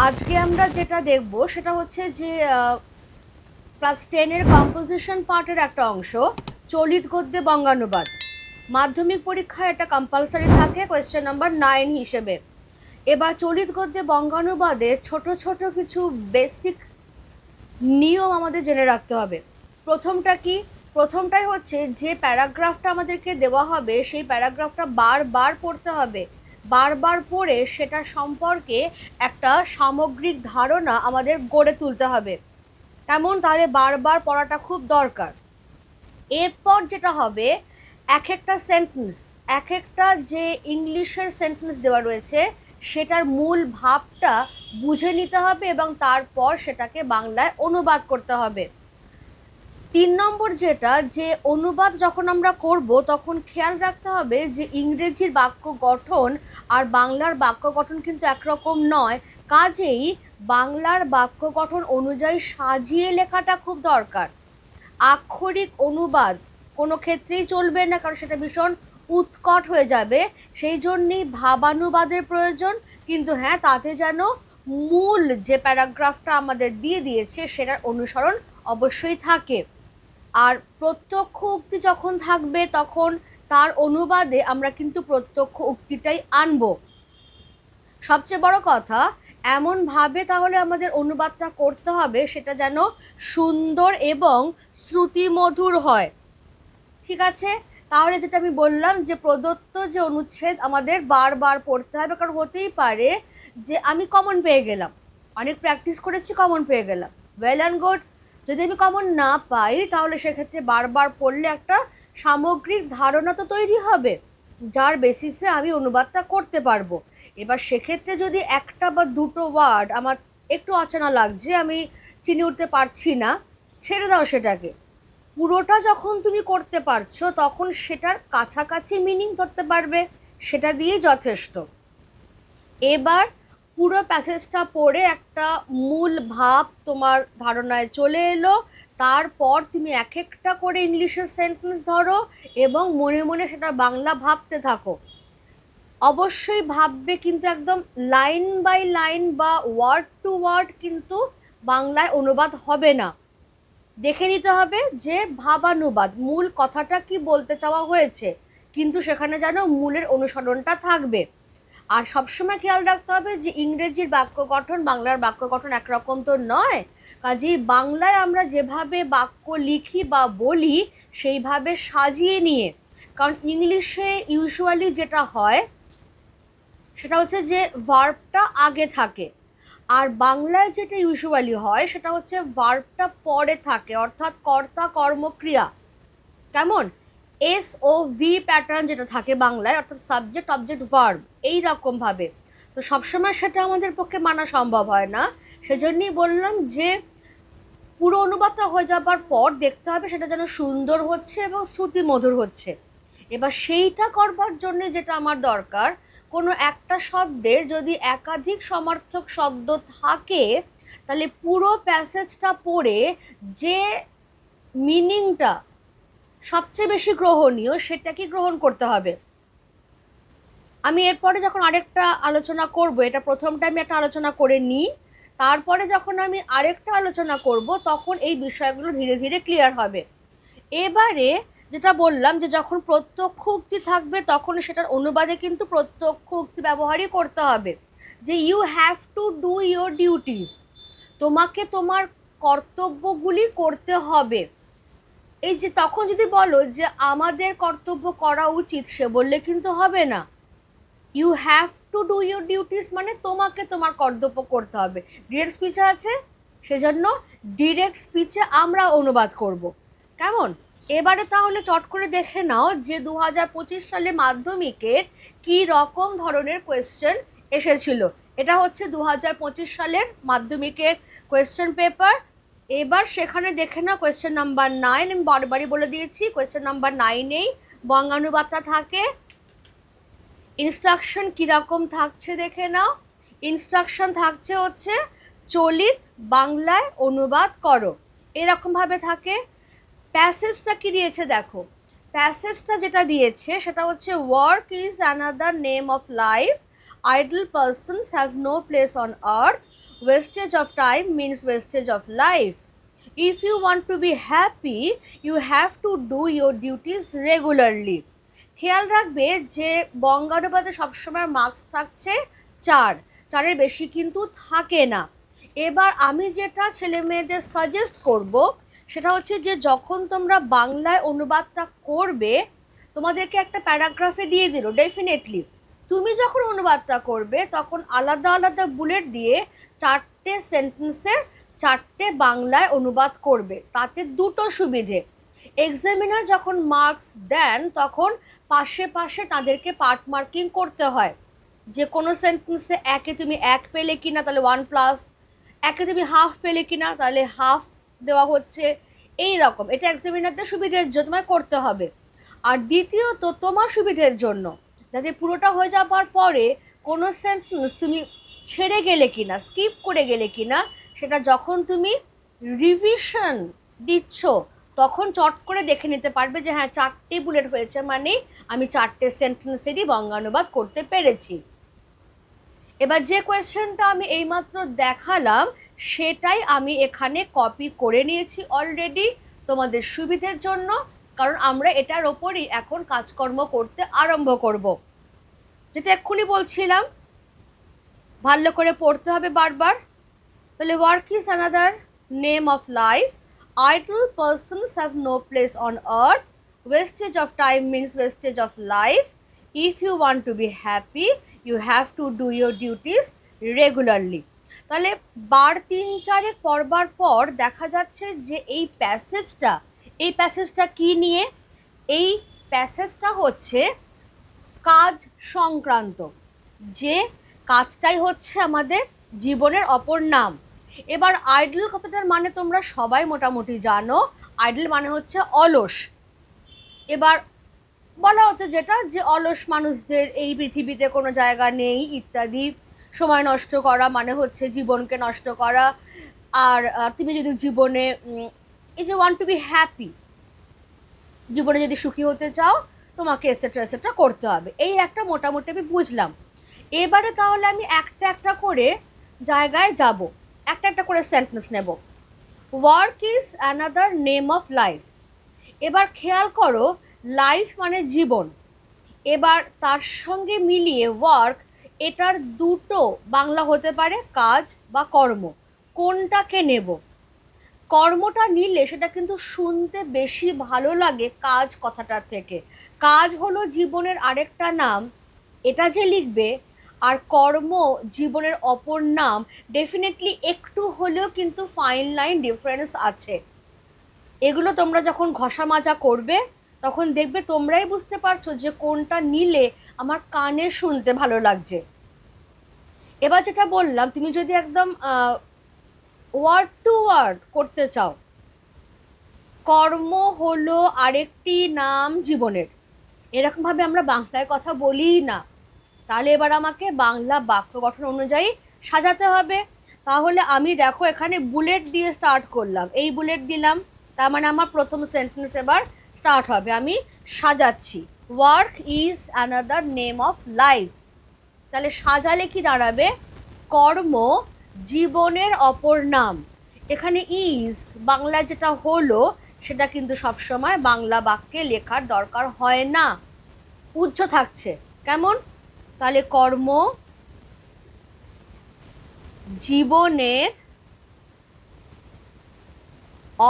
আজকে আমরা যেটা দেখব সেটা হচ্ছে যে ক্লাস 10 এর কম্পোজিশন পার্টের একটা অংশ, চলিত গদ্যে বঙ্গানুবাদ। মাধ্যমিক পরীক্ষায় এটা কম্পালসারি থাকে কোয়েশ্চেন নাম্বার 9 হিসেবে। এবার চলিত গদ্যে বঙ্গানুবাদের ছোট ছোট কিছু বেসিক নিয়ম আমাদের জেনে রাখতে হবে। প্রথমটা কি? প্রথমটাই হচ্ছে যে প্যারাগ্রাফটা আমাদেরকে দেওয়া হবে সেই প্যারাগ্রাফটা বারবার পড়তে হবে। বারবার পড়ে সেটা সম্পর্কে একটা সামগ্রিক ধারণা আমাদের গড়ে তুলতে হবে। কেমন? তাহলে বারবার পড়াটা খুব দরকার। এরপর যেটা হবে, এক একটা সেন্টেন্স, এক একটা যে ইংলিশের সেন্টেন্স দেওয়া রয়েছে সেটার মূল ভাবটা বুঝে নিতে হবে এবং তারপর সেটাকে বাংলায় অনুবাদ করতে হবে। 3 নম্বর যেটা, যে অনুবাদ যখন আমরা করব তখন খেয়াল রাখতে হবে যে ইংরেজির বাক্য গঠন আর বাংলার বাক্য গঠন কিন্তু একরকম নয়। কাজেই বাংলার বাক্য গঠন অনুযায়ী সাজিয়ে লেখাটা খুব দরকার। আক্ষরিক অনুবাদ কোনো ক্ষেত্রেই চলবে না, কারণ সেটা ভীষণ উৎকট হয়ে যাবে। সেই জন্যই ভাবানুবাদের প্রয়োজন। কিন্তু হ্যাঁ, তাতে যেন মূল যে প্যারাগ্রাফটা আমাদের দিয়ে দিয়েছে সেটার অনুসরণ অবশ্যই থাকে। আর প্রত্যক্ষ উক্তি যখন থাকবে তখন তার অনুবাদে আমরা কিন্তু প্রত্যক্ষ উক্তিটাই আনবো। সবচেয়ে বড় কথা, এমনভাবে তাহলে আমাদের অনুবাদটা করতে হবে সেটা যেন সুন্দর এবং শ্রুতিমধুর হয়। ঠিক আছে? তাহলে যেটা আমি বললাম যে প্রদত্ত যে অনুচ্ছেদ আমাদের বারবার পড়তে হবে, কারণ হতেই পারে যে আমি কমন পেয়ে গেলাম, অনেক প্র্যাকটিস করেছি, কমন পেয়ে গেলাম, ওয়েল অ্যান্ড গুড। যদি আমি কমন না পাই তাহলে সেক্ষেত্রে বারবার পড়লে একটা সামগ্রিক ধারণা তো তৈরি হবে যার বেসিসে আমি অনুবাদটা করতে পারবো। এবার সেক্ষেত্রে যদি একটা বা দুটো ওয়ার্ড আমার একটু অচেনা লাগছে, আমি চিনে উঠতে পারছি না, ছেড়ে দাও সেটাকে। পুরোটা যখন তুমি করতে পারছো তখন সেটার কাছাকাছি মিনিং ধরতে পারবে, সেটা দিয়ে যথেষ্ট। এবার পুরো প্যাসেজটা পড়ে একটা মূল ভাব তোমার ধারণায় চলে এলো। তারপর তুমি এক একটা করে ইংলিশের সেন্টেন্স ধরো এবং মনে মনে সেটা বাংলা ভাবতে থাকো। অবশ্যই ভাববে, কিন্তু একদম লাইন বাই লাইন বা ওয়ার্ড টু ওয়ার্ড কিন্তু বাংলায় অনুবাদ হবে না। দেখে নিতে হবে যে ভাবানুবাদ, মূল কথাটা কি বলতে চাওয়া হয়েছে, কিন্তু সেখানে যেন মূলের অনুসরণটা থাকবে। আর সবসময় খেয়াল রাখতে হবে যে ইংরেজির বাক্য গঠন বাংলার বাক্য গঠন একরকম তো নয়। কাজেই বাংলায় আমরা যেভাবে বাক্য লিখি বা বলি সেইভাবে সাজিয়ে নিয়ে, কারণ ইংলিশে ইউজুয়ালি যেটা হয় সেটা হচ্ছে যে ভার্বটা আগে থাকে, আর বাংলায় যেটা ইউজুয়ালি হয় সেটা হচ্ছে ভার্বটা পরে থাকে, অর্থাৎ কর্তা কর্মক্রিয়া। কেমন? এস ও ভি প্যাটার্ন যেটা থাকে বাংলায়, অর্থাৎ সাবজেক্ট অবজেক্ট ভার্ব, এইরকম ভাবে। তো সবসময় সেটা আমাদের পক্ষে মানা সম্ভব হয় না। সেজন্যই বললাম যে পুরো অনুবাদটা হয়ে যাবার পর দেখতে হবে সেটা যেন সুন্দর হচ্ছে এবং শ্রুতিমধুর হচ্ছে। এবার সেইটা করবার জন্য যেটা আমার দরকার, কোনো একটা শব্দের যদি একাধিক সমার্থক শব্দ থাকে তাহলে পুরো প্যাসেজটা পড়ে যে মিনিংটা সবচেয়ে বেশি গ্রহণীয় সেটাকে গ্রহণ করতে হবে। আমি এরপরে যখন আরেকটা আলোচনা করব, এটা প্রথমটা আমি একটা আলোচনা করে নিই, তারপরে যখন আমি আরেকটা আলোচনা করব তখন এই বিষয়গুলো ধীরে ধীরে ক্লিয়ার হবে। এবারে যেটা বললাম যে যখন প্রত্যক্ষ উক্তি থাকবে তখন সেটার অনুবাদে কিন্তু প্রত্যক্ষ উক্তি ব্যবহারই করতে হবে, যে you have to do your duties, তোমাকে তোমার কর্তব্যগুলি করতে হবে। এই যে তখন যদি বলো যে আমাদের কর্তব্য করা উচিত, সে বললে কিন্তু হবে না। You have to do your duties মানে তোমাকে তোমার কর্তব্য করতে হবে। ডিরেক্ট স্পিচে আছে, সেজন্য ডিরেক্ট স্পিচে আমরা অনুবাদ করব। কেমন? এবারে তাহলে চট করে দেখে নাও যে 2025 সালে মাধ্যমিকের কি রকম ধরনের কোয়েশ্চেন এসেছিল। এটা হচ্ছে 2025 সালের মাধ্যমিকের কোয়েশ্চেন পেপার। এবার সেখানে দেখে নাও কোয়েশ্চেন নাম্বার 9, আমি বারবারই বলে দিয়েছি কোয়েশ্চেন নাম্বার 9এই বঙ্গানুবাদটা থাকে। ইনস্ট্রাকশন কীরকম থাকছে দেখে নাও। ইনস্ট্রাকশন থাকছে হচ্ছে চলিত বাংলায় অনুবাদ করো, এরকমভাবে থাকে। প্যাসেজটা কি দিয়েছে দেখো, প্যাসেজটা যেটা দিয়েছে সেটা হচ্ছে work is another name of life, idle persons have no place on earth, wastage of time means wastage of life. If you want to be happy, you have to do your duties regularly. খেয়াল রাখবে যে বঙ্গানুবাদে সবসময় marks থাকছে 4, 4-এর বেশি কিন্তু থাকে না। এবার আমি যেটা ছেলে মেয়েদের সাজেস্ট করব সেটা হচ্ছে যে যখন তোমরা বাংলায় অনুবাদটা করবে, তোমাদেরকে একটা প্যারাগ্রাফে দিয়ে দিল ডেফিনেটলি, তুমি যখন অনুবাদটা করবে তখন আলাদা আলাদা বুলেট দিয়ে 4টে সেন্টেন্সের 4টে বাংলায় অনুবাদ করবে। তাতে দুটো সুবিধে, এক্সামিনার যখন মার্কস দেন তখন পাশে পাশে তাদেরকে পার্ট মার্কিং করতে হয়, যে কোনো সেন্টেন্সে একে তুমি 1 পেলে কিনা তাহলে 1+, একে তুমি হাফ পেলে কিনা তাহলে হাফ দেওয়া হচ্ছে, এই রকম। এটা এক্সামিনারদের সুবিধের জন্য তোমায় করতে হবে। আর দ্বিতীয়ত তোমার সুবিধের জন্য, যাতে পুরোটা হয়ে যাওয়ার পরে কোনো সেন্টেন্স তুমি ছেড়ে গেলে কিনা, স্কিপ করে গেলে কিনা, সেটা যখন তুমি রিভিশন দিচ্ছ তখন চট করে দেখে নিতে পারবে যে হ্যাঁ 4টে বুলেট হয়েছে, মানে আমি 4টে সেন্টেন্সেরই বঙ্গানুবাদ করতে পেরেছি। এবার যে কোয়েশ্চেনটা আমি এইমাত্র দেখালাম সেটাই আমি এখানে কপি করে নিয়েছি অলরেডি তোমাদের সুবিধের জন্য, কারণ আমরা এটার ওপরই এখন কাজকর্ম করতে আরম্ভ করব। যেটা এক্ষুনি বলছিলাম, ভালো করে পড়তে হবে বারবার। তাহলে work is another name of life, idle persons have no place on earth, wastage of time means wastage of life, if you want to be happy you have to do your duties regularly। তাহলে বার 3-4 পড়বার পর দেখা যাচ্ছে যে এই প্যাসেজটা কি নিয়ে, এই প্যাসেজটা হচ্ছে কাজ সংক্রান্ত, যে কাজটাই হচ্ছে আমাদের জীবনের অপর নাম। এবার আইডল কথাটার মানে তোমরা সবাই মোটামুটি জানো, আইডল মানে হচ্ছে অলস। এবার বলা হচ্ছে যেটা যে অলস মানুষদের এই পৃথিবীতে কোনো জায়গা নেই ইত্যাদি, সময় নষ্ট করা মানে হচ্ছে জীবনকে নষ্ট করা। আর তুমি যদি জীবনে এই যে ওয়ান্ট টু বি হ্যাপি, জীবনে যদি সুখী হতে চাও তোমাকে এসেট্রা এসেট্রা করতে হবে, এই একটা মোটামুটি আমি বুঝলাম। এবারে তাহলে আমি একটা একটা করে জায়গায় যাব, একটা একটা করে সেন্টেন্স নেব। Work is another name of life. এবার খেয়াল করো, লাইফ মানে জীবন, এবার তার সঙ্গে মিলিয়ে ওয়ার্ক, এটার দুটো বাংলা হতে পারে কাজ বা কর্ম, কোনটাকে নেব? কর্মটা নিলে সেটা কিন্তু শুনতে বেশি ভালো লাগে কাজ কথাটার থেকে। কাজ হলো জীবনের আরেকটা নাম, এটা যে লিখবে, আর কর্ম জীবনের অপর নাম, ডেফিনেটলি একটু হলেও কিন্তু ফাইন লাইন ডিফারেন্স আছে। এগুলো তোমরা যখন ঘষা মাজা করবে তখন দেখবে তোমরাই বুঝতে পারছো যে কোনটা নিলে আমার কানে শুনতে ভালো লাগছে। এবার যেটা বললাম, তুমি যদি একদম ওয়ার্ড টু ওয়ার্ড করতে চাও, কর্ম হলো আরেকটি নাম জীবনের, এরকমভাবে আমরা বাংলায় কথা বলি না। তাহলে এবার আমাকে বাংলা বাক্য গঠন অনুযায়ী সাজাতে হবে। তাহলে আমি দেখো এখানে বুলেট দিয়ে স্টার্ট করলাম, এই বুলেট দিলাম, তার মানে আমার প্রথম সেন্টেন্স এবার স্টার্ট হবে। আমি সাজাচ্ছি, work is another name of life. তাহলে সাজালে কি দাঁড়াবে? কর্ম জীবনের অপর নাম। এখানে ইজ বাংলায় যেটা হলো সেটা কিন্তু সবসময় বাংলা বাক্যে লেখার দরকার হয় না, উজ্জ্ব থাকছে। কেমন? তাহলে কর্ম জীবনের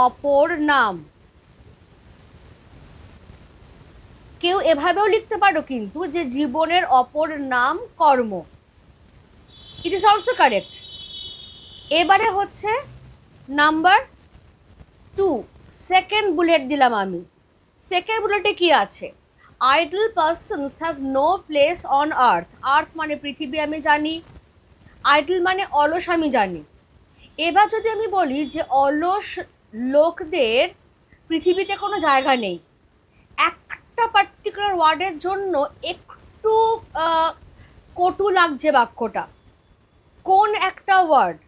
অপর নাম। কেউ এভাবেও লিখতে পারো কিন্তু যে জীবনের অপর নাম কর্ম, ইট ইজ অলসো কারেক্ট। এবারে হচ্ছে নাম্বার 2, সেকেন্ড বুলেট দিলাম আমি। সেকেন্ড বুলেটে কি আছে? Idle persons have no place on earth. Earth মানে পৃথিবী আমি জানি, আইডল মানে অলস আমি জানি। এবার যদি আমি বলি যে অলস লোকদের পৃথিবীতে কোনো জায়গা নেই, একটা পার্টিকুলার ওয়ার্ডের জন্য একটু কটু লাগছে বাক্যটা, কোন একটা ওয়ার্ড?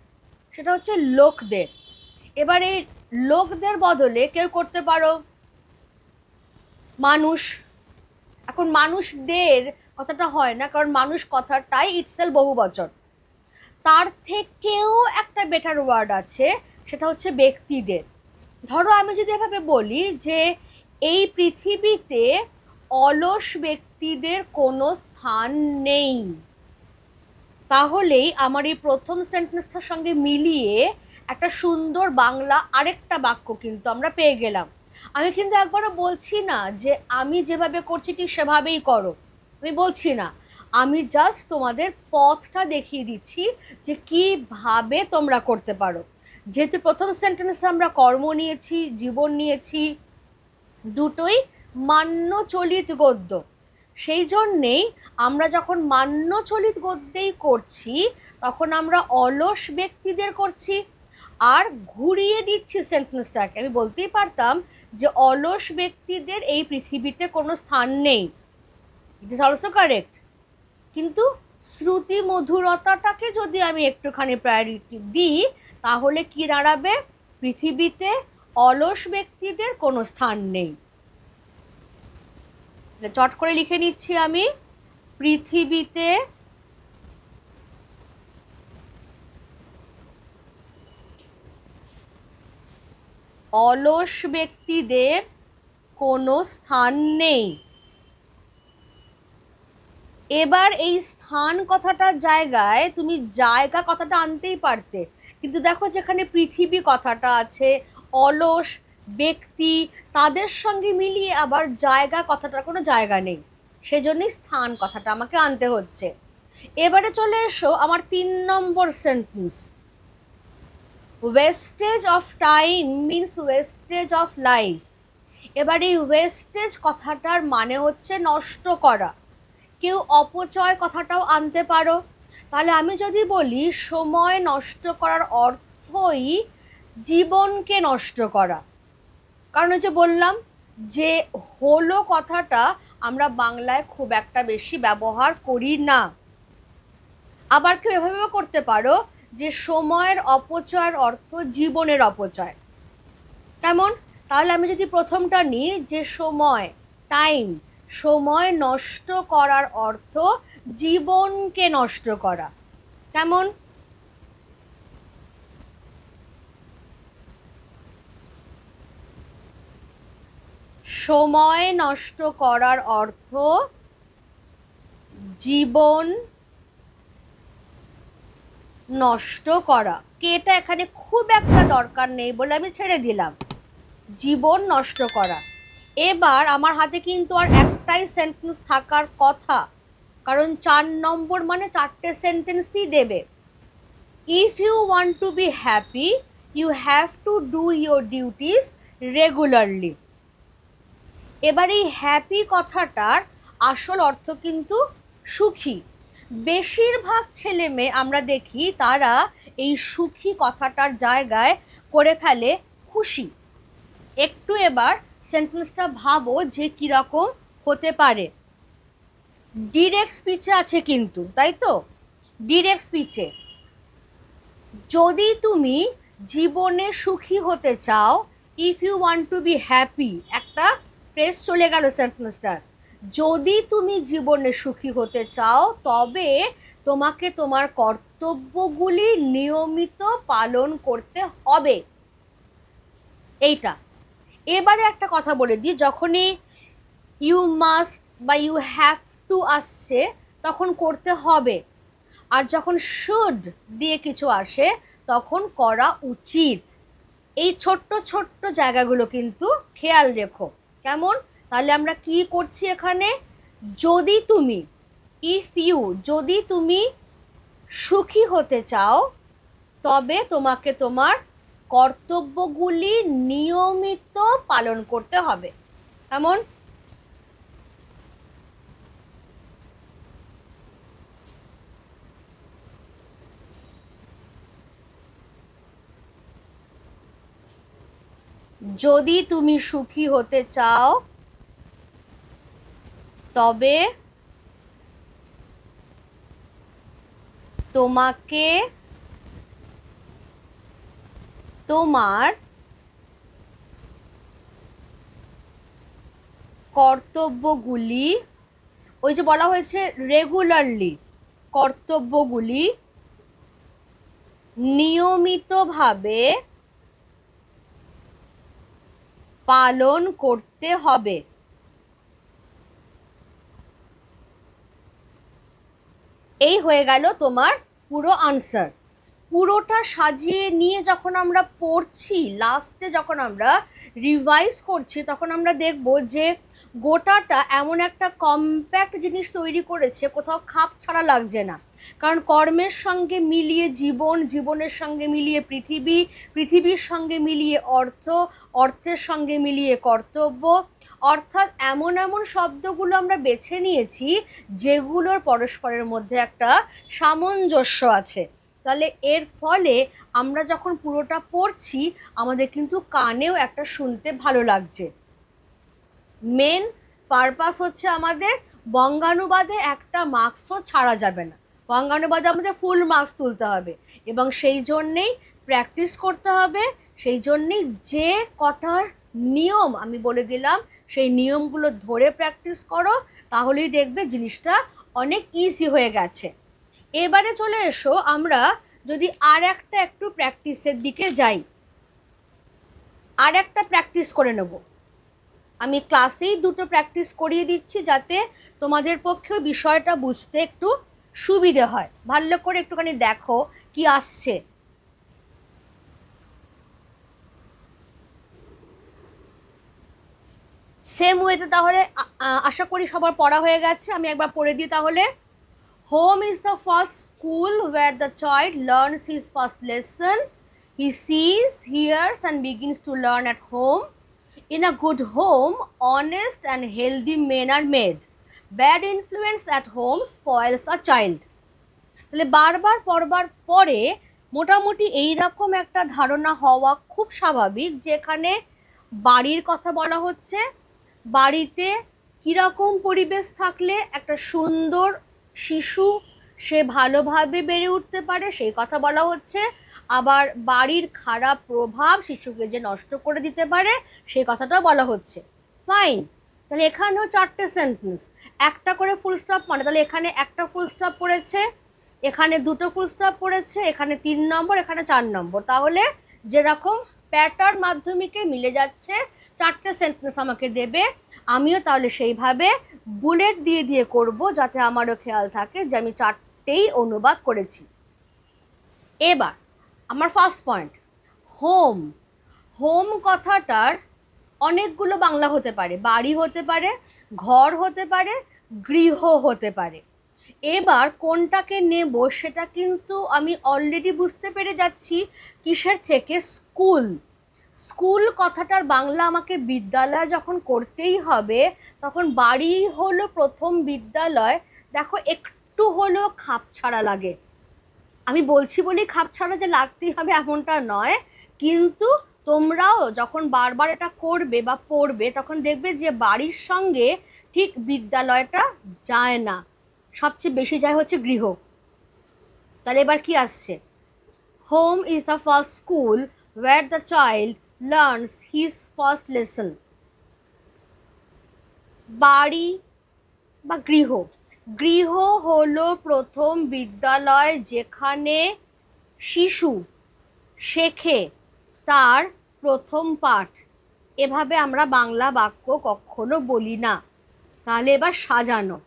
সেটা হচ্ছে লোকদের। এবার এই লোকদের বদলে কেউ করতে পারো মানুষ। এখন মানুষদের কথাটা হয় না, কারণ মানুষ কথাটাই ইটসেলফ বহুবচন। তার থেকেও একটা বেটার ওয়ার্ড আছে, সেটা হচ্ছে ব্যক্তিদের। ধরো আমি যদি এভাবে বলি যে এই পৃথিবীতে অলস ব্যক্তিদের কোনো স্থান নেই, তাহলেই আমার এই প্রথম সেন্টেন্সটার সঙ্গে মিলিয়ে একটা সুন্দর বাংলা আরেকটা বাক্য কিন্তু আমরা পেয়ে গেলাম। আমি কিন্তু একবারও বলছি না যে আমি যেভাবে করছি ঠিক সেভাবেই করো, আমি বলছি না, আমি জাস্ট তোমাদের পথটা দেখিয়ে দিচ্ছি যে কিভাবে তোমরা করতে পারো। যেহেতু প্রথম সেন্টেন্সে আমরা কর্ম নিয়েছি, জীবন নিয়েছি, দুটোই মান্য চলিত গদ্য, সেই জন্যেই আমরা যখন মান্য চলিত গদ্যেই করছি তখন আমরা অলস ব্যক্তিদের করছি। আর ঘুরিয়ে দিচ্ছি সেন্টেন্সটাকে, আমি বলতেই পারতাম যে অলস ব্যক্তিদের এই পৃথিবীতে কোনো স্থান নেই, ইট ইজ অলসো কারেক্ট, কিন্তু শ্রুতি মধুরতাটাকে যদি আমি একটুখানি প্রায়োরিটি দিই তাহলে কি দাঁড়াবে, পৃথিবীতে অলস ব্যক্তিদের কোনো স্থান নেই। চট করে লিখে নিচ্ছি আমি, পৃথিবীতে অলস ব্যক্তিদের কোনো স্থান নেই। এবার এই স্থান কথাটার জায়গায় তুমি জায়গা কথাটা আনতেই পারতে, কিন্তু দেখো যেখানে পৃথিবী কথাটা আছে, অলস ব্যক্তি তাদের সঙ্গে মিলিয়ে আবার জায়গা কথাটার কোনো জায়গা নেই, সেজন্যই স্থান কথাটা আমাকে আনতে হচ্ছে। এবারে চলে এসো আমার 3 number sentence, wastage of time means wastage of life. এবার এই ওয়েস্টেজ কথাটার মানে হচ্ছে নষ্ট করা, কেউ অপচয় কথাটাও আনতে পারো। তাহলে আমি যদি বলি সময় নষ্ট করার অর্থই জীবনকে নষ্ট করা, কারণ ওই যে বললাম যে হলো কথাটা আমরা বাংলায় খুব একটা বেশি ব্যবহার করি না। আবার কেউ এভাবে করতে পারো যে সময়ের অপচয়ের অর্থ জীবনের অপচয়। কেমন? তাহলে আমি যদি প্রথমটা নিই যে সময়, টাইম, সময় নষ্ট করার অর্থ জীবনকে নষ্ট করা, কেমন? সময় নষ্ট করার অর্থ জীবন নষ্ট করা। কেটা এখানে খুব একটা দরকার নেই বলে আমি ছেড়ে দিলাম, জীবন নষ্ট করা। এবার আমার হাতে কিন্তু আর একটাই সেন্টেন্স থাকার কথা, কারণ 4 নম্বর মানে 4টে সেন্টেন্সই দেবে। If you want to be happy you have to do your duties regularly. এবার এই হ্যাপি কথাটার আসল অর্থ কিন্তু সুখী। বেশিরভাগ ছেলে মেয়ে আমরা দেখি তারা এই সুখী কথাটার জায়গায় করে ফেলে খুশি। একটু এবার সেন্টেন্সটা ভাবো যে কিরকম হতে পারে। ডিরেক্ট স্পিচে আছে কিন্তু, তাই তো? ডিরেক্ট স্পিচে যদি তুমি জীবনে সুখী হতে চাও, if you want to be happy, একটা প্রেস চলে গেল সেন্টেন্সটার, যদি তুমি জীবনে সুখী হতে চাও তবে তোমাকে তোমার কর্তব্যগুলি নিয়মিত পালন করতে হবে, এইটা। এবারে একটা কথা বলে দিই, যখনই ইউ মাস্ট বা ইউ হ্যাভ টু আসছে তখন করতে হবে, আর যখন শুড দিয়ে কিছু আসে তখন করা উচিত। এই ছোট্ট ছোট্ট জায়গাগুলো কিন্তু খেয়াল রেখো, কেমন? তাহলে আমরা কি করছি এখানে, যদি তুমি, ইফ ইউ, যদি তুমি সুখী হতে চাও তবে তোমাকে তোমার কর্তব্যগুলি নিয়মিত পালন করতে হবে, কেমন? যদি তুমি সুখী হতে চাও তবে তোমাকে তোমার কর্তব্যগুলি, ওই যে বলা হয়েছে রেগুলারলি, কর্তব্যগুলি নিয়মিতভাবে পালন করতে হবে। এই হয়ে গেল তোমার পুরো আনসার। পুরোটা সাজিয়ে নিয়ে যখন আমরা পড়ছি, লাস্টে যখন আমরা রিভাইজ করছি, তখন আমরা দেখব যে গোটাটা এমন একটা কম্প্যাক্ট জিনিস তৈরি করেছে, কোথাও খাপ ছাড়া লাগছে না। কারণ কর্মের সঙ্গে মিলিয়ে জীবন, জীবনের সঙ্গে মিলিয়ে পৃথিবী, পৃথিবীর সঙ্গে মিলিয়ে অর্থ, অর্থের সঙ্গে মিলিয়ে কর্তব্য, অর্থাৎ এমন এমন শব্দগুলো আমরা বেছে নিয়েছি যেগুলোর পরস্পরের মধ্যে একটা সামঞ্জস্য আছে। তাহলে এর ফলে আমরা যখন পুরোটা পড়ছি আমাদের কিন্তু কানেও একটা শুনতে ভালো লাগছে। মেন পারপাস হচ্ছে আমাদের বঙ্গানুবাদে একটা মার্কসও ছাড়া যাবে না, বঙ্গানুবাদে আমাদের ফুল মার্কস তুলতে হবে, এবং সেই জন্যেই প্র্যাকটিস করতে হবে। সেই জন্যেই যে কটার নিয়ম আমি বলে দিলাম সেই নিয়মগুলো ধরে প্র্যাকটিস করো, তাহলেই দেখবে জিনিসটা অনেক ইজি হয়ে গেছে। এবারে চলে এসো আমরা যদি আর একটা একটু প্র্যাকটিসের দিকে যাই, আর একটা প্র্যাকটিস করে নেব। আমি ক্লাসেই দুটো প্র্যাকটিস করিয়ে দিচ্ছি যাতে তোমাদের পক্ষেও বিষয়টা বুঝতে একটু সুবিধে হয়। ভালো করে একটুখানি দেখো কি আসছে। সেম ওয়েতে তাহলে আশা করি সবার পড়া হয়ে গেছে। আমি একবার পড়ে দিই তাহলে। Home is the first school where the child learns his first lesson. He sees, hears and begins to learn at home. In a good home, honest and healthy men are made. Bad influence at home spoils a child. তাহলে বারবার পড়বার পরে মোটামুটি এইরকম একটা ধারণা হওয়া খুব স্বাভাবিক, যেখানে বাড়ির কথা বলা হচ্ছে, বাড়িতে কীরকম পরিবেশ থাকলে একটা সুন্দর শিশু সে ভালোভাবে বেড়ে উঠতে পারে সেই কথা বলা হচ্ছে, আবার বাড়ির খারাপ প্রভাব শিশুকে যে নষ্ট করে দিতে পারে সেই কথাটাও বলা হচ্ছে। ফাইন, তাহলে এখানেও চারটে সেন্টেন্স, একটা করে ফুল স্টপ, মানে তাহলে এখানে একটা ফুল স্টপ পড়েছে, এখানে দুটো ফুল স্টপ পড়েছে, এখানে 3 নম্বর, এখানে 4 নম্বর। তাহলে যেরকম প্যাটার্ন মাধ্যমিকে মিলে যাচ্ছে, চারটে সেন্টেন্স আমাকে দেবে, আমিও তাহলে সেইভাবে বুলেট দিয়ে দিয়ে করব যাতে আমারও খেয়াল থাকে যে আমি চারটেই অনুবাদ করেছি। এবার আমার ফার্স্ট পয়েন্ট, হোম। হোম কথাটার অনেকগুলো বাংলা হতে পারে, বাড়ি হতে পারে, ঘর হতে পারে, গৃহ হতে পারে। এবার কোনটাকে নেব সেটা কিন্তু আমি অলরেডি বুঝতে পেরে যাচ্ছি কিসের থেকে, স্কুল। স্কুল কথাটার বাংলা আমাকে বিদ্যালয় যখন করতেই হবে, তখন বাড়ি হলো প্রথম বিদ্যালয়। দেখো একটু হলেও খাপ ছাড়া লাগে, আমি বলছি বলি খাপ ছাড়া যে লাগতেই হবে এমনটা নয়, কিন্তু তোমরাও যখন বারবার এটা করবে বা পড়বে তখন দেখবে যে বাড়ির সঙ্গে ঠিক বিদ্যালয়টা যায় না, সবচেয়ে বেশি যায় হচ্ছে গৃহ। তাহলে এবার কি আসছে, home is the first school where the child learns his first lesson. বাড়ি বা গৃহ, গৃহ হলো প্রথম বিদ্যালয় যেখানে শিশু শেখে তার প্রথম পাঠ। এভাবে আমরা বাংলা বাক্য কখনো বলি না। তাহলে এবার সাজানো,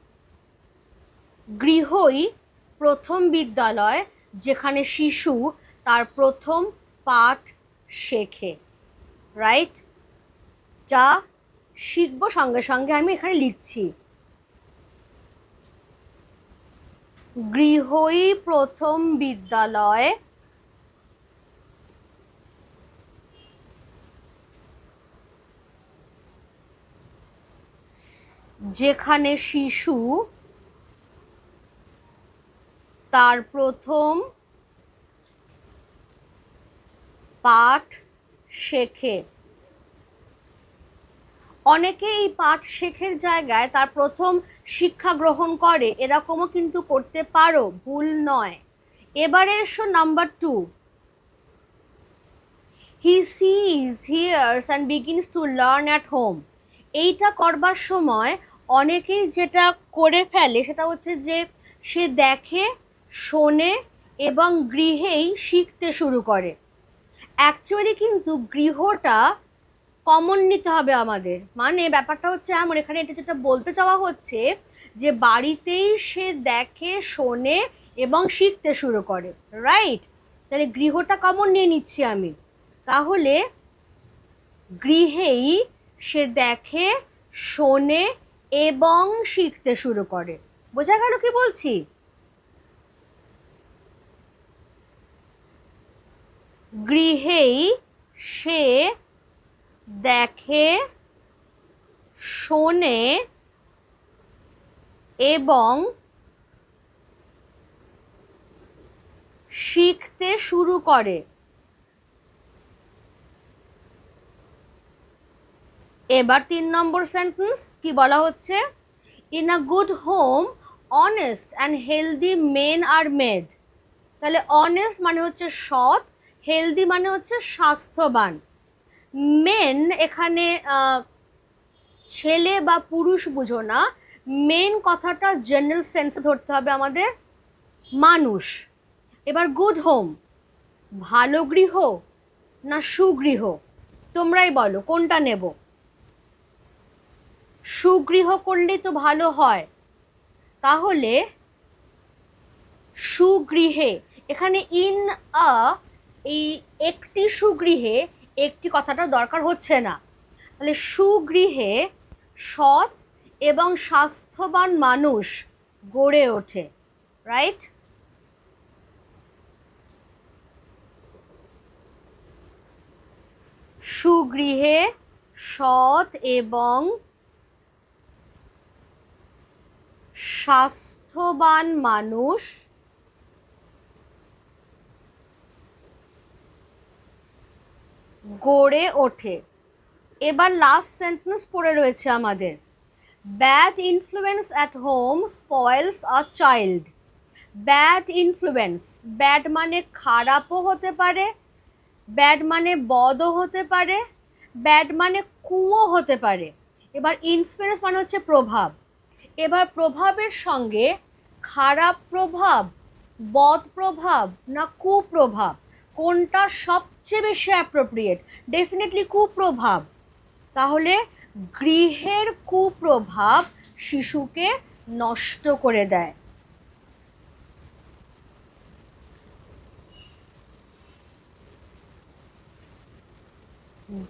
গৃহই প্রথম বিদ্যালয় যেখানে শিশু তার প্রথম পাঠ শেখে, রাইট? যা শিখবো সঙ্গে সঙ্গে আমি এখানে লিখছি, গৃহই প্রথম বিদ্যালয় যেখানে শিশু তার প্রথম পাঠ শেখে। অনেকে এই পাঠ শেখের জায়গায় তার প্রথম শিক্ষা গ্রহণ করে, এরকমও কিন্তু করতে পারো, ভুল নয়। এবারে এসো number 2, he sees, hears and begins to learn at home. এইটা করবার সময় অনেকেই যেটা করে ফেলে সেটা হচ্ছে যে সে দেখে, শোনে এবং গৃহেই শিখতে শুরু করে। অ্যাকচুয়ালি কিন্তু গৃহটা কমন নিতে হবে আমাদের, মানে ব্যাপারটা হচ্ছে এমন, এখানে এটা যেটা বলতে চাওয়া হচ্ছে যে বাড়িতেই সে দেখে, শোনে এবং শিখতে শুরু করে, রাইট? তাহলে গৃহটা কমন নিয়ে নিচ্ছি আমি। তাহলে গৃহেই সে দেখে, শোনে এবং শিখতে শুরু করে। বোঝা গেল কি বলছি? গৃহেই সে দেখে, শোনে এবং শিখতে শুরু করে। এবার 3 নম্বর সেন্টেন্স কি বলা হচ্ছে? In a good home honest and healthy men are made. তাহলে অনেস্ট মানে হচ্ছে সৎ, হেলদি মানে হচ্ছে স্বাস্থ্যবান। মেন এখানে ছেলে বা পুরুষ বুঝো না, মেন কথাটা জেনারেল সেন্সে ধরতে হবে আমাদের, মানুষ। এবার গুড হোম, ভালো গৃহ না সুগৃহ? তোমরাই বলো কোনটা নেব? সুগৃহ করলেই তো ভালো হয়। তাহলে সুগৃহে, এখানে ইন আ, এই একটি সুগৃহে, একটি কথাটা দরকার হচ্ছে না। তাহলে সুগৃহে সৎ এবং স্বাস্থ্যবান মানুষ গড়ে ওঠে, রাইট? সুগৃহে সৎ এবং স্বাস্থ্যবান মানুষ গড়ে ওঠে। এবার লাস্ট সেন্টেন্স পড়ে রয়েছে আমাদের, bad influence at home spoils a child. Bad influence, bad মানে খারাপও হতে পারে, ব্যাড মানে বদও হতে পারে, ব্যাড মানে কুও হতে পারে। এবার ইনফ্লুয়েন্স মানে হচ্ছে প্রভাব। এবার প্রভাবের সঙ্গে খারাপ প্রভাব, বদ প্রভাব না কুপ্রভাব, কোনটা সবচেয়ে বেশি অ্যাপ্রোপ্রিয়েট? ডেফিনেটলি কুপ্রভাব। তাহলে গৃহের কুপ্রভাব শিশুকে নষ্ট করে দেয়।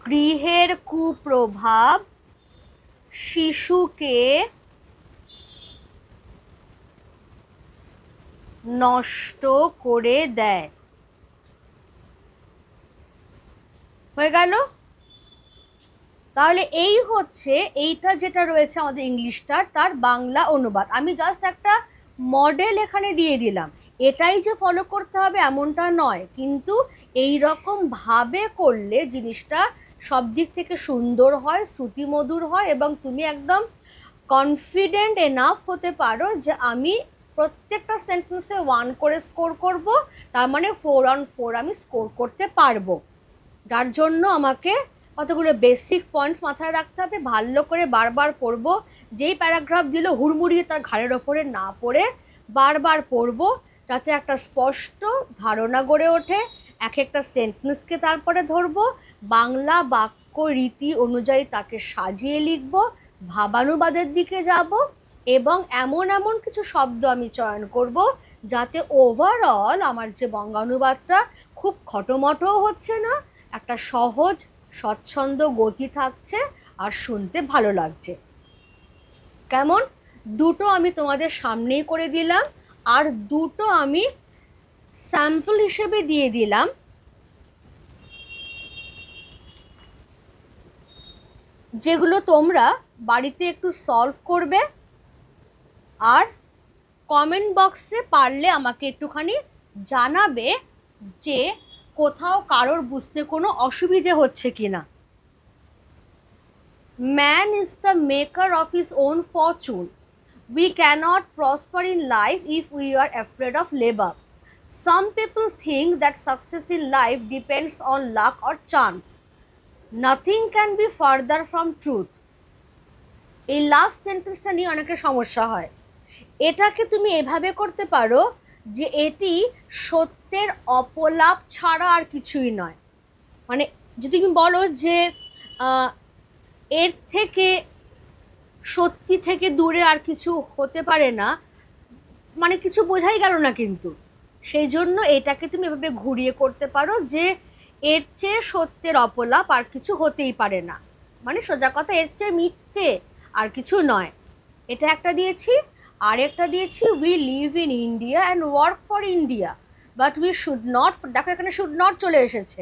গৃহের কুপ্রভাব শিশুকে নষ্ট করে দেয়। হয়ে গেল? তাহলে এই হচ্ছে, এইটা যেটা রয়েছে আমাদের ইংলিশটার, তার বাংলা অনুবাদ। আমি জাস্ট একটা মডেল এখানে দিয়ে দিলাম, এটাই যে ফলো করতে হবে এমনটা নয়, কিন্তু এই রকম ভাবে করলে জিনিসটা সব দিক থেকে সুন্দর হয়, শ্রুতিমধুর হয়, এবং তুমি একদম কনফিডেন্ট এনাফ হতে পারো যে আমি প্রত্যেকটা সেন্টেন্সে 1 করে স্কোর করব, তার মানে 4 on 4 আমি স্কোর করতে পারবো। যার জন্য আমাকে কতগুলো বেসিক পয়েন্টস মাথায় রাখতে হবে, ভালো করে বারবার পড়ব, যেই প্যারাগ্রাফ দিল হুড়মুড়িয়ে তার ঘাড়ের ওপরে না পড়ে বারবার পড়ব, যাতে একটা স্পষ্ট ধারণা গড়ে ওঠে। এক একটা সেন্টেন্সকে তারপরে ধরব, বাংলা বাক্য রীতি অনুযায়ী তাকে সাজিয়ে লিখব, ভাবানুবাদের দিকে যাব, এবং এমন এমন কিছু শব্দ আমি চয়ন করব যাতে ওভারঅল আমার যে বঙ্গানুবাদটা খুব খটোমটোও হচ্ছে না, একটা সহজ স্বচ্ছন্দ গতি থাকছে, আর শুনতে ভালো লাগছে। কেমন? দুটো আমি তোমাদের সামনেই করে দিলাম, আর দুটো আমি স্যাম্পল হিসেবে দিয়ে দিলাম, যেগুলো তোমরা বাড়িতে একটু সলভ করবে, আর কমেন্ট বক্সে পারলে আমাকে একটুখানি জানাবে যে কোথাও কারোর বুঝতে কোনো অসুবিধে হচ্ছে কিনা। Man is the maker of his own fortune. We cannot prosper in life if we are afraid of labor. Some people think that success in life depends on luck or chance. Nothing can be further from truth. এই last সেন্টেন্সটা নিয়ে অনেকের সমস্যা হয়। এটাকে তুমি এভাবে করতে পারো যে এটি সত্যের অপলাপ ছাড়া আর কিছুই নয়। মানে যদি তুমি বলো যে এর থেকে সত্যি থেকে দূরে আর কিছু হতে পারে না, মানে কিছু বোঝাই গেল না। কিন্তু সেই জন্য এটাকে তুমি এভাবে ঘুরিয়ে করতে পারো যে এর চেয়ে সত্যের অপলাপ আর কিছু হতেই পারে না, মানে সোজা কথা এর চেয়ে মিথ্যে আর কিছু নয়। এটা একটা দিয়েছি। আর একটা দিয়েছি, we live in India and work for India but we should not, দেখো এখানে শুড নট চলে এসেছে,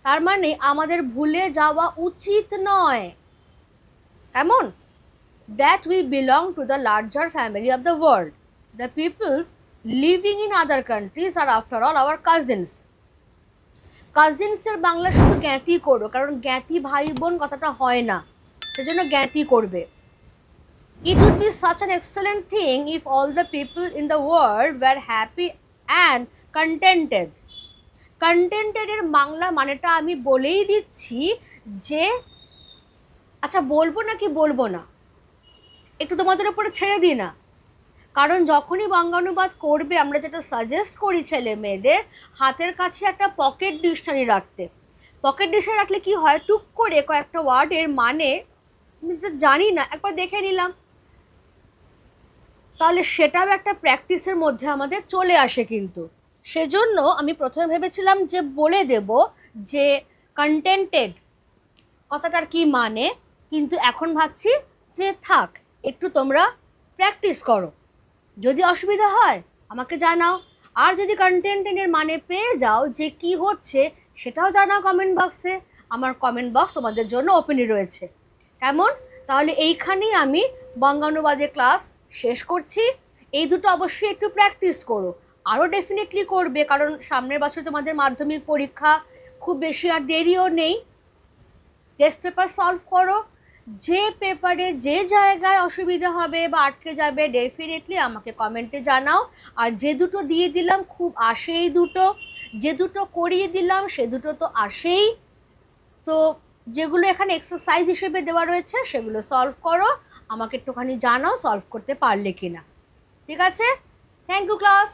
তার মানে আমাদের ভুলে যাওয়া উচিত নয়। কেমন? That we belong to the larger family of the world, the people living in other countries are after all our cousins. কাজিনসের বাংলা শুধু জ্ঞাতি করো, কারণ জ্ঞাতি ভাই বোন কথাটা হয় না, সেজন্য জ্ঞাতি করবে। It would be such an excellent thing if all the people in the world were happy and contented. Contented এর বাংলা মানেটা আমি বলেই দিচ্ছি যে, আচ্ছা বলবো নাকি বলবো না, একটু তোমাদের উপরে ছেড়ে দিই না। কারণ যখনই বঙ্গানুবাদ করবে, আমরা যেটা সাজেস্ট করি ছেলে মেয়েদের, হাতের কাছে একটা পকেট ডিকশনারি রাখতে। পকেট ডিকশনারি রাখলে কি হয়, টুক করে কয়েকটা ওয়ার্ডের মানে জানি না, একবার দেখে নিলাম, তাহলে সেটাও একটা প্র্যাকটিসের মধ্যে আমাদের চলে আসে। কিন্তু সেজন্য আমি প্রথমে ভেবেছিলাম যে বলে দেব যে কন্টেন্টেড কথাটার কি মানে, কিন্তু এখন ভাবছি যে থাক, একটু তোমরা প্র্যাকটিস করো। যদি অসুবিধা হয় আমাকে জানাও, আর যদি কন্টেন্টেডের মানে পেয়ে যাও যে কি হচ্ছে সেটাও জানাও কমেন্ট বক্সে। আমার কমেন্ট বক্স তোমাদের জন্য ওপেনই রয়েছে। কেমন? তাহলে এইখানেই আমি বঙ্গানুবাদের ক্লাস শেষ করছি। এই দুটো অবশ্যই একটু প্র্যাকটিস করো, আরও ডেফিনেটলি করবে, কারণ সামনের বছর তোমাদের মাধ্যমিক পরীক্ষা, খুব বেশি আর দেরিও নেই। টেস্ট পেপার সলভ করো, যে পেপারে যে জায়গায় অসুবিধা হবে বা আটকে যাবে ডেফিনেটলি আমাকে কমেন্টে জানাও। আর যে দুটো দিয়ে দিলাম খুব আসেই দুটো, যে দুটো করিয়ে দিলাম সে দুটো তো আসেই। তো যেগুলো এখানে এক্সারসাইজ হিসেবে দেওয়া রয়েছে সেগুলো সলভ করো, আমাকে একটুখানি জানাও সলভ করতে পারলে কিনা। ঠিক আছে? Thank you class.